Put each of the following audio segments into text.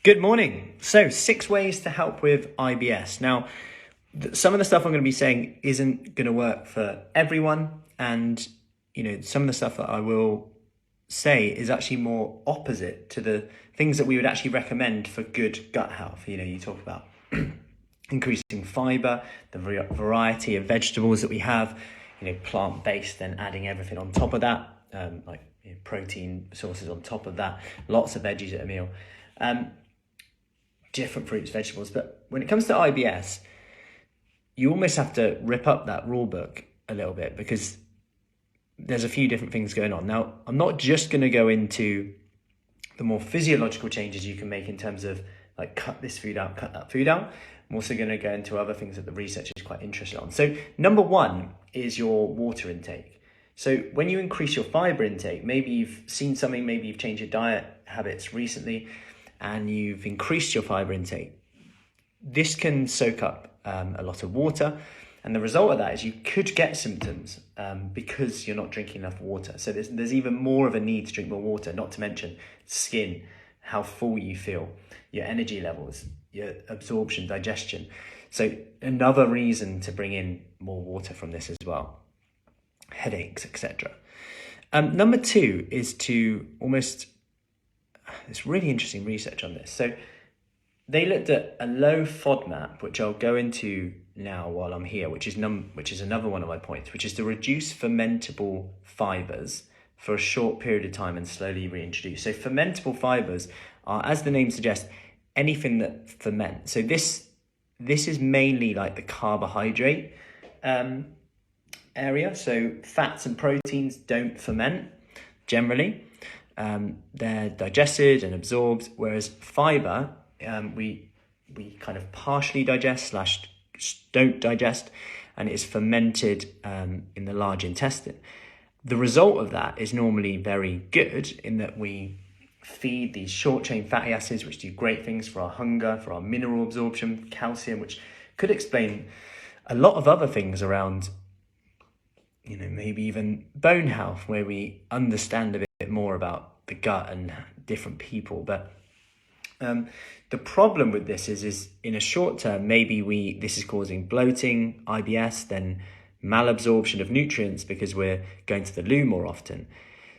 Good morning. So 6 ways to help with IBS. Now, some of the stuff I'm going to be saying isn't going to work for everyone. And, some of the stuff that I will say is actually more opposite to the things that we would actually recommend for good gut health. You talk about increasing fiber, the variety of vegetables that we have, plant-based, then adding everything on top of that, protein sources on top of that, lots of veggies at a meal. Different fruits, vegetables. But when it comes to IBS, you almost have to rip up that rule book a little bit because there's a few different things going on. Now, I'm not just going to go into the more physiological changes you can make in terms of like cut this food out, cut that food out. I'm also going to go into other things that the research is quite interested on. So number one is your water intake. So when you increase your fiber intake, maybe you've seen something, maybe you've changed your diet habits recently, and you've increased your fiber intake, this can soak up a lot of water. And the result of that is you could get symptoms because you're not drinking enough water. So there's even more of a need to drink more water, not to mention skin, how full you feel, your energy levels, your absorption, digestion. So another reason to bring in more water from this as well. Headaches, etc. Number two is to it's really interesting research on this. So they looked at a low FODMAP, which I'll go into now while I'm here, which is another one of my points, which is to reduce fermentable fibers for a short period of time and slowly reintroduce. So fermentable fibers are, as the name suggests, anything that ferments. So this is mainly like the carbohydrate area. So fats and proteins don't ferment generally. They're digested and absorbed, whereas fiber, we kind of partially digest / don't digest, and it is fermented in the large intestine. The result of that is normally very good in that we feed these short-chain fatty acids, which do great things for our hunger, for our mineral absorption, calcium, which could explain a lot of other things around, maybe even bone health, where we understand a bit more about the gut and different people. But the problem with this is in a short term, maybe this is causing bloating, IBS, then malabsorption of nutrients because we're going to the loo more often.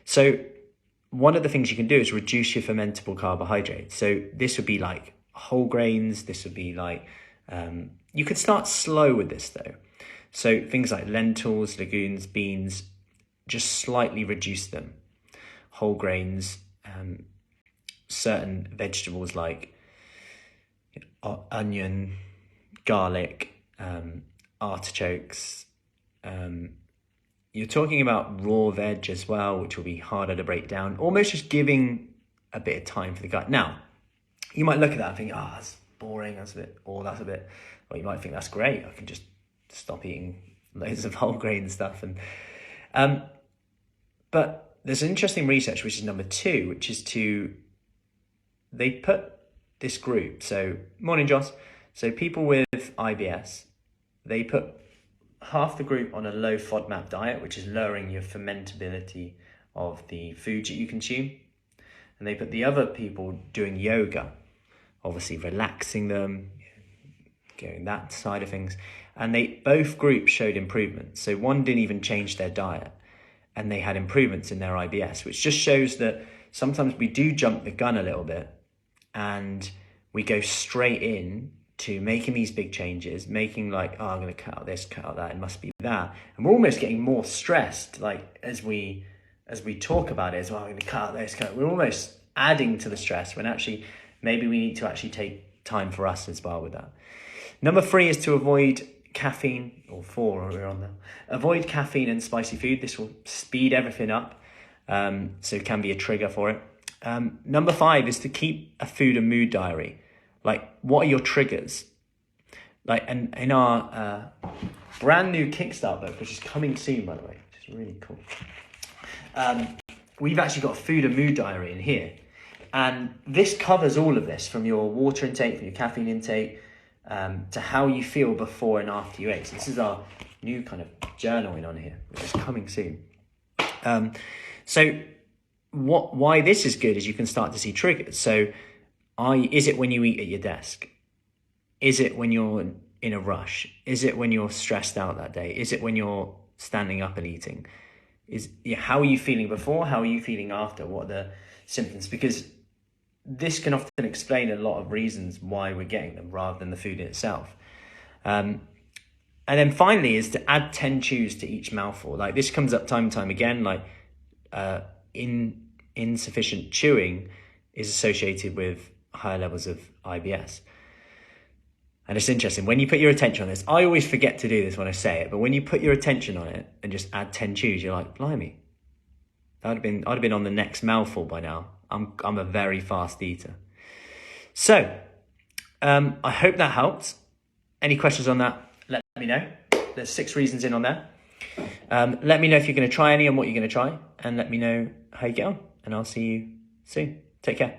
So one of the things you can do is reduce your fermentable carbohydrates. So this would be like whole grains. This would be like, you could start slow with this though. So things like lentils, legumes, beans, just slightly reduce them. Whole grains, certain vegetables like onion, garlic, artichokes. You're talking about raw veg as well, which will be harder to break down, almost just giving a bit of time for the gut. Now, you might look at that and think, that's boring, that's a bit, or you might think that's great, I can just stop eating loads of whole grain stuff. But there's interesting research, which is number two, which is they put this group, so morning Joss, so people with IBS, they put half the group on a low FODMAP diet, which is lowering your fermentability of the foods that you consume. And they put the other people doing yoga, obviously relaxing them, going that side of things. And both groups showed improvements. So one didn't even change their diet, and they had improvements in their IBS, which just shows that sometimes we do jump the gun a little bit and we go straight in to making these big changes, making like, I'm going to cut out this, cut out that, it must be that. And we're almost getting more stressed, like as we talk about it as well, I'm going to cut out this, we're almost adding to the stress when actually maybe we need to actually take time for us as well with that. Number three is to avoid caffeine, or four, we're on there. Avoid caffeine and spicy food. This will speed everything up, so it can be a trigger for it. Number five is to keep a food and mood diary. Like, what are your triggers? Like, and in our brand new Kickstart book, which is coming soon, by the way, which is really cool, we've actually got a food and mood diary in here. And this covers all of this, from your water intake, from your caffeine intake, to how you feel before and after you ate. So this is our new kind of journaling on here, which is coming soon. So why this is good is you can start to see triggers. So Is it when you eat at your desk? Is it when you're in a rush? Is it when you're stressed out that day? Is it when you're standing up and eating? How are you feeling before? How are you feeling after? What are the symptoms? Because this can often explain a lot of reasons why we're getting them rather than the food in itself. And then finally is to add 10 chews to each mouthful. Like this comes up time and time again, like insufficient chewing is associated with higher levels of IBS. And it's interesting, when you put your attention on this, I always forget to do this when I say it, but when you put your attention on it and just add 10 chews, you're like, blimey, I'd have been on the next mouthful by now. I'm a very fast eater. So, I hope that helped. Any questions on that, let me know. There's 6 reasons in on there. Let me know if you're going to try any and what you're going to try, and let me know how you get on, and I'll see you soon. Take care.